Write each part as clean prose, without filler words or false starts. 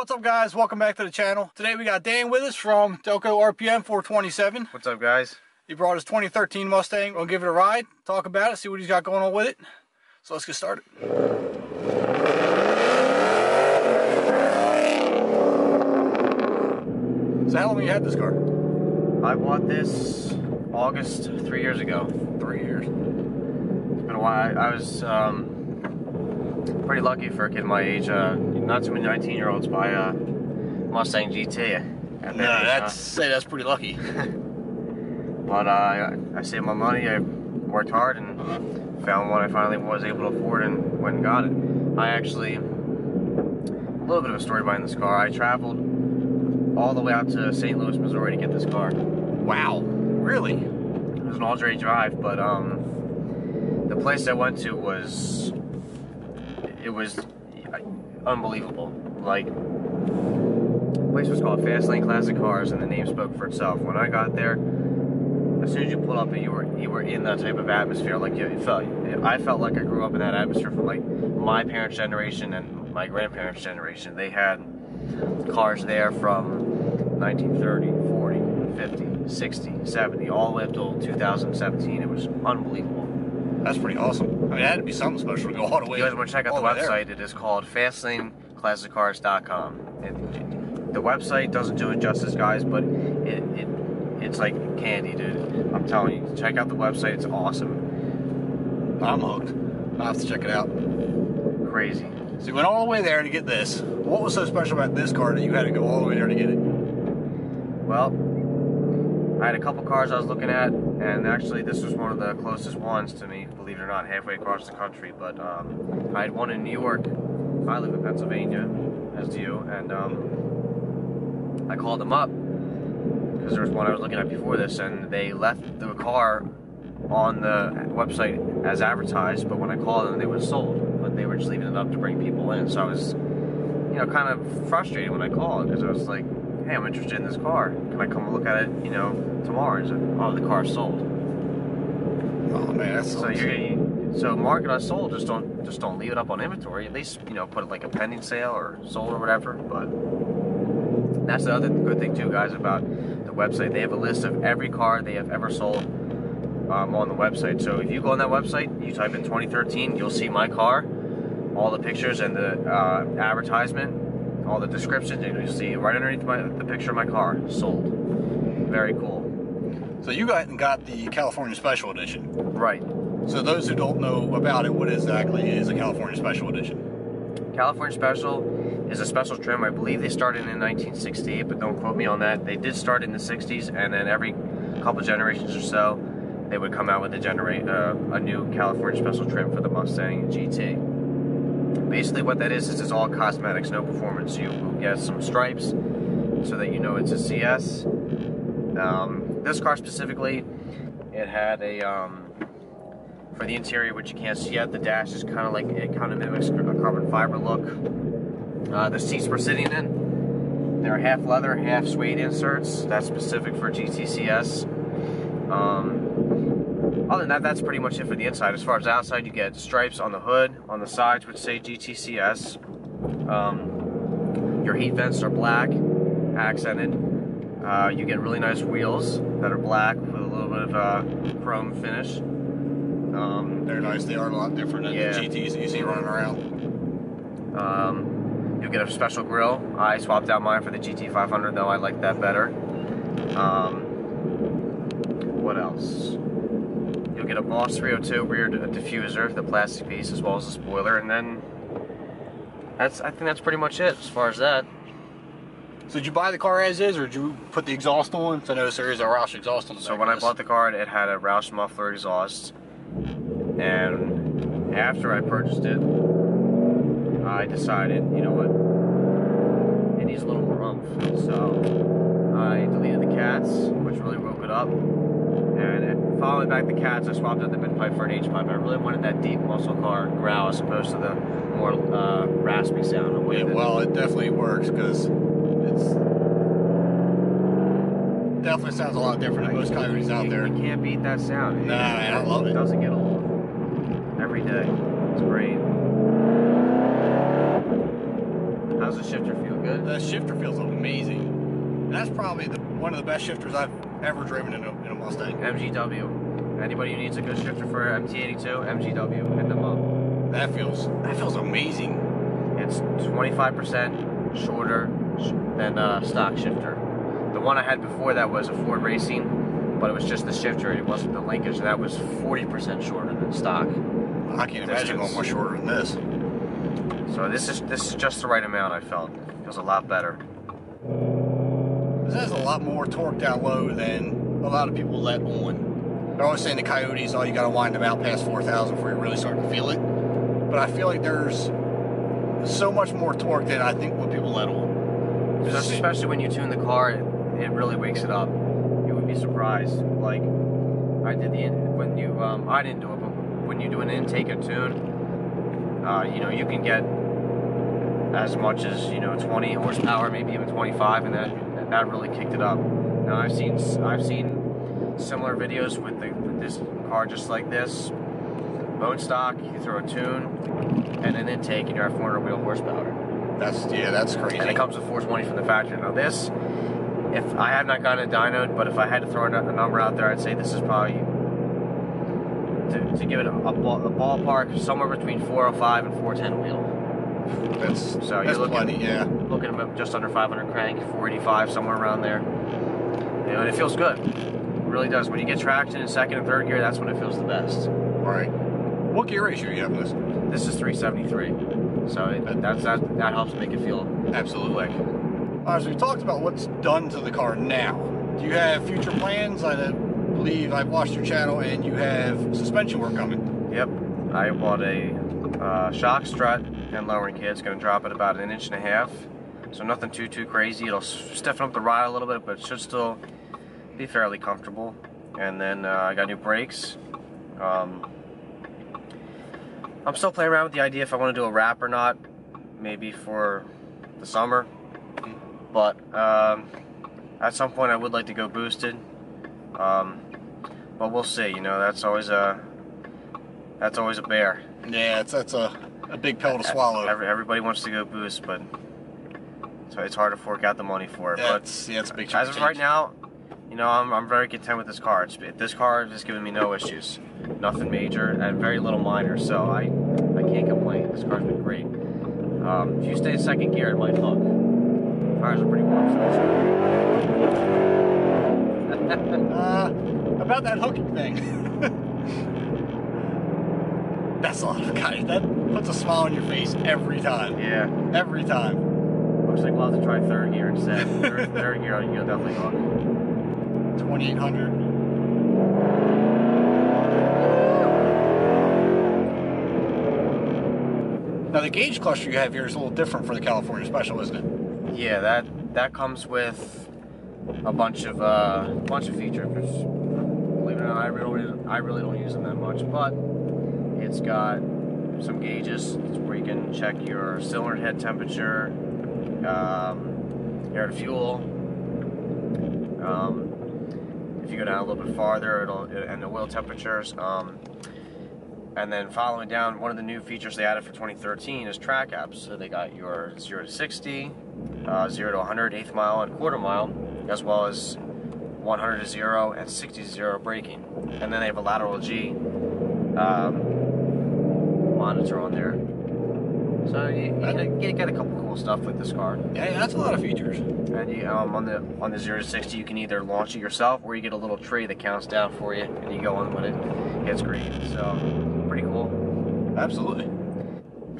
What's up, guys? Welcome back to the channel. Today we got Dan with us from Delco RPM 427. What's up, guys? He brought his 2013 Mustang. We'll give it a ride, talk about it, see what he's got going on with it. So let's get started. So how long have you had this car? I bought this August 3 years ago. 3 years. It's been a while. I was pretty lucky for a kid my age. Not too many 19-year-olds buy a Mustang GT. That's pretty lucky. But I saved my money. I worked hard and found one I finally was able to afford and went and got it. I actually, a little bit of a story behind this car. I traveled all the way out to St. Louis, Missouri to get this car. Wow, really? It was an all-day drive, but the place I went to was unbelievable. Like, the place was called Fast Lane Classic Cars, and the name spoke for itself. When I got there, as soon as you pulled up, you were in that type of atmosphere. Like, I felt like I grew up in that atmosphere from like my parents' generation and my grandparents' generation. They had cars there from 1930, 40, 50, 60, 70, all the way up till 2017. It was unbelievable. That's pretty awesome. I mean, it had to be something special to go all the way. You guys want to check out the website? It is called FastLaneClassicCars.com. The website doesn't do it justice, guys, but it's like candy, dude. I'm telling you, check out the website. It's awesome. I'm hooked. I'll have to check it out. Crazy. So you went all the way there to get this. What was so special about this car that you had to go all the way there to get it? Well, I had a couple cars I was looking at, and actually this was one of the closest ones to me, believe it or not, halfway across the country. But I had one in New York. I live in Pennsylvania, as do you, and I called them up because there was one I was looking at before this, and they left the car on the website as advertised, but when I called them, they were sold. But they were just leaving it up to bring people in, so I was, kind of frustrated when I called, because I was like, hey, I'm interested in this car. Can I come look at it, tomorrow? He said, oh, the car's sold. Oh man, that's so mark it as sold. Just don't leave it up on inventory. At least put it like a pending sale or sold or whatever. But that's the other good thing too, guys, about the website. They have a list of every car they have ever sold on the website. So if you go on that website, you type in 2013, you'll see my car, all the pictures and the advertisement, all the descriptions, and you'll see right underneath the picture of my car, sold. Very cool. So you got the California Special Edition. Right. So those who don't know about it, what exactly is a California Special Edition? California Special is a special trim. I believe they started in 1968, but don't quote me on that. They did start in the 60s, and then every couple generations or so, they would come out with a new California Special trim for the Mustang GT. Basically what that is it's all cosmetics, no performance. You will get some stripes so that you know it's a CS. This car specifically, it had a, for the interior, which you can't see yet, the dash is kind of mimics a carbon fiber look. The seats we're sitting in, they're half leather, half suede inserts. That's specific for GTCS. Other than that, that's pretty much it for the inside. As far as the outside, you get stripes on the hood, on the sides, which say GTCS. Your heat vents are black, accented. You get really nice wheels that are black with a little bit of chrome finish. They're nice. They are a lot different than the GTs that you see running around. You'll get a special grille. I swapped out mine for the GT500, though I like that better. What else? You'll get a Boss 302 rear diffuser, the plastic piece, as well as the spoiler, and then I think that's pretty much it as far as that. So did you buy the car as is, or did you put the exhaust on? So I know there is a Roush exhaust on the back. So when I bought the car, it had a Roush muffler exhaust, and after I purchased it, I decided, you know what, it needs a little more oomph. So I deleted the cats, which really woke it up. And following back the cats, I swapped out the mid pipe for an H pipe. I really wanted that deep muscle car growl as opposed to the more raspy sound. Yeah, well, it definitely works because it's definitely sounds a lot different than most Coyotes out there. You can't beat that sound. Nah, man, I love it. It doesn't get old. Every day. It's great. How's the shifter feel? Good? The that shifter feels amazing. And that's probably one of the best shifters I've ever driven in a Mustang. MGW. Anybody who needs a good shifter for MT82, MGW, hit them up. That feels amazing. It's 25% shorter than a stock shifter. The one I had before that was a Ford Racing, but it was just the shifter. It wasn't the linkage. That was 40% shorter than stock. I can't imagine going much shorter than this. So this is just the right amount. I felt it feels a lot better. This has a lot more torque down low than a lot of people let on. They're always saying the Coyotes, oh, you got to wind them out past 4,000 before you really start to feel it. But I feel like there's so much more torque than I think what people let on. Especially when you tune the car, it really wakes it up. You would be surprised. Like I did I didn't do it, but when you do an intake and tune, you know, you can get as much as 20 horsepower, maybe even 25, and that really kicked it up. Now I've seen similar videos with this car just like this, bone stock. You throw a tune and an intake, and you're at 400 wheel horsepower. That's crazy. And it comes with 420 from the factory. Now this, if I have not gotten it dynoed, but if I had to throw a number out there, I'd say this is probably, to give it a ballpark, somewhere between 405 and 410 wheel. That's looking, plenty, yeah. Looking at just under 500 crank, 485, somewhere around there. You know, and it feels good. It really does. When you get traction in second and third gear, that's when it feels the best. Right. What gear ratio do you have in this? This is 373. So that helps make it feel absolutely quick. All right, so we talked about what's done to the car now. Do you have future plans? I believe I've watched your channel and you have suspension work coming. Yep. I bought a shock strut and lowering kit. It's going to drop at about 1.5 inches. So nothing too crazy. It'll stiffen up the ride a little bit, but it should still be fairly comfortable. And then I got new brakes. I'm still playing around with the idea if I want to do a wrap or not, maybe for the summer. But at some point I would like to go boosted. But we'll see. You know, that's always a bear. Yeah, that's a big pill to swallow. Everybody wants to go boost, but it's hard to fork out the money for it. It's a big as of right now, you know, I'm very content with this car. This car has given me no issues, nothing major, and very little minor. So I can't complain. This car's been great. If you stay in second gear, it might hook. Tires are pretty warm. About that hooking thing. That's a lot of guys. That puts a smile on your face every time. Yeah. Every time. Looks like we'll have to try third gear instead. third gear, you'll definitely hook. 2800. Now the gauge cluster you have here is a little different for the California Special, isn't it? Yeah, that comes with a bunch of features. Believe it or not, I really don't use them that much, but it's got some gauges where you can check your cylinder head temperature, air to fuel. If you go down a little bit farther, and the oil temperatures. And then following down, one of the new features they added for 2013 is track apps. So they got your 0 to 60, 0 to 100, eighth mile, and quarter mile, as well as 100 to 0 and 60 to 0 braking. And then they have a lateral G monitor on there. So you get a couple cool stuff with this car. Yeah, that's a lot of features. And you, on the 0 to 60, you can either launch it yourself, or you get a little tree that counts down for you, and you go on with it. It's green, so pretty cool. Absolutely.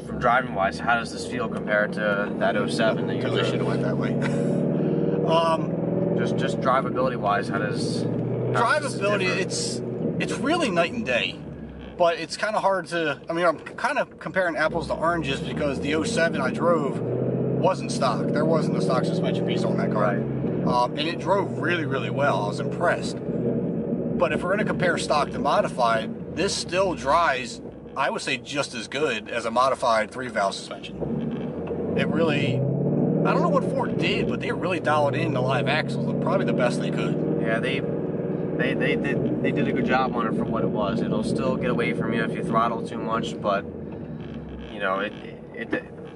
From driving wise, how does this feel compared to that 07 that you Because I should have went that way. Just drivability wise, how does drivability? It's really night and day. But it's kind of hard to, I mean, I'm kind of comparing apples to oranges because the 07 I drove wasn't stock. There wasn't a stock suspension piece on that car. Right. And it drove really, really well. I was impressed. But if we're going to compare stock to modified, this still drives, I would say, just as good as a modified 3-valve suspension. It really, I don't know what Ford did, but they really dialed in the live axles. Probably the best they could. Yeah, they did a good job on it for what it was. It'll still get away from you if you throttle too much, but know,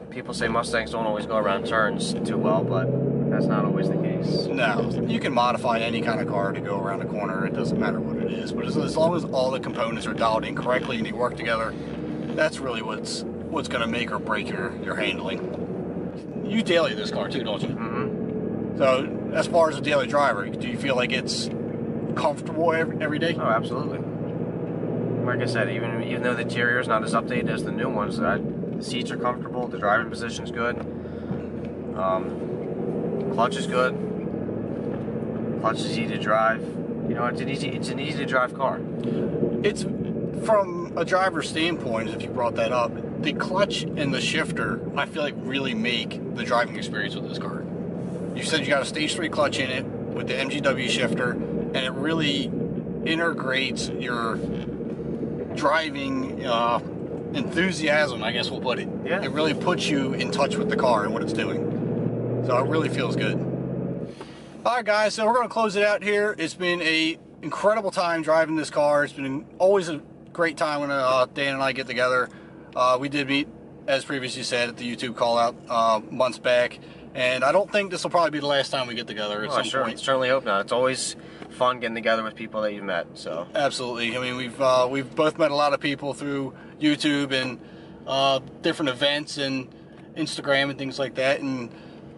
people say Mustangs don't always go around turns too well, but that's not always the case. No, you can modify any kind of car to go around a corner. It doesn't matter what it is, but as long as all the components are dialed in correctly and they work together, that's really what's going to make or break your handling. You daily this car too, don't you? Mm-hmm. So as far as a daily driver, do you feel like it's comfortable every day? Oh, absolutely. Like I said, even though the interior is not as updated as the new ones, the seats are comfortable, the driving position's good, clutch is good, clutch is easy to drive. You know, it's an easy to drive car. It's from a driver's standpoint, if you brought that up, the clutch and the shifter, I feel like really make the driving experience with this car. You said you got a stage 3 clutch in it with the MGW shifter, and it really integrates your driving enthusiasm, I guess we'll put it. Yeah. It really puts you in touch with the car and what it's doing. So it really feels good. Alright guys, so we're going to close it out here. It's been an incredible time driving this car. It's been always a great time when Dan and I get together. We did meet, as previously said, at the YouTube call out months back. And I don't think this will probably be the last time we get together at some point. Certainly hope not. It's always fun getting together with people that you've met. So absolutely. I mean, we've both met a lot of people through YouTube and different events and Instagram and things like that. And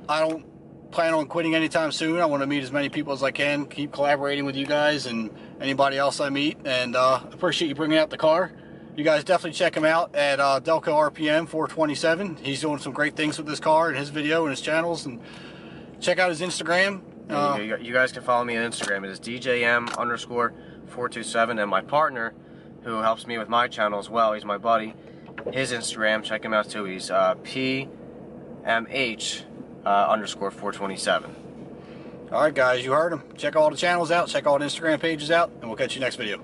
I don't plan on quitting anytime soon. I want to meet as many people as I can, keep collaborating with you guys and anybody else I meet. And appreciate you bringing out the car. You guys definitely check him out at Delco RPM 427. He's doing some great things with this car and his video and his channels. And check out his Instagram. You guys can follow me on Instagram. It is DJM_427. And my partner, who helps me with my channel as well, he's my buddy. His Instagram, check him out too. He's PMH_427. All right, guys, you heard him. Check all the channels out. Check all the Instagram pages out. And we'll catch you next video.